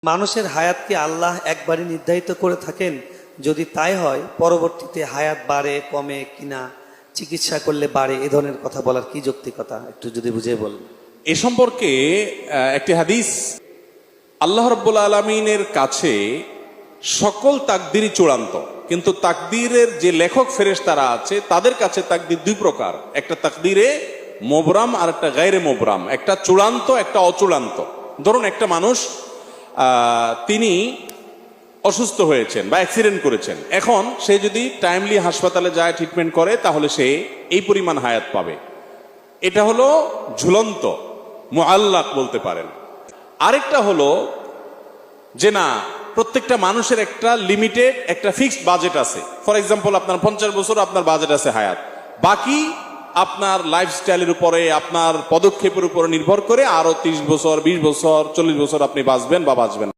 মানুষের হায়াত কি আল্লাহ একবারই নির্ধারিত করে থাকেন? যদি তাই হয়, পরবর্তীতে হায়াত বাড়ে কমে কিনা, চিকিৎসা করলে বাড়ে, এ ধরনের কথা বলার কি যৌক্তিকতা, একটু যদি বুঝিয়ে বলেন। এ সম্পর্কে একটি হাদিস, আল্লাহ রাব্বুল আলামিনের কাছে সকল তাকদিরই চূড়ান্ত, কিন্তু তাকদিরের যে লেখক ফেরেশতারা আছে তাদের কাছে তাকদির দুই প্রকার, একটা তাকদিরে মোবরাম আর একটা গায়রে মোবরাম, একটা চূড়ান্ত একটা অচূড়ান্ত। ধরুন একটা মানুষ তিনি অসুস্থ হয়েছেন বা অ্যাক্সিডেন্ট করেছেন, এখন সে যদি টাইমলি হাসপাতালে যায় ট্রিটমেন্ট করে তাহলে সে এই পরিমাণ হায়াত পাবে, এটা হলো ঝুলন্ত মুআল্লাক বলতে পারেন। আরেকটা হলো যে না, প্রত্যেকটা মানুষের একটা লিমিটেড একটা ফিক্সড বাজেট আছে। ফর এক্সাম্পল আপনার 50 বছর আপনার বাজেট আছে হায়াত, বাকি আপনার লাইফস্টাইলের উপরে আপনার পদক্ষেপের উপরে নির্ভর করে আরো 30 বছর 20 বছর 40 বছর আপনি বাঁচবেন বা বাঁচবেন।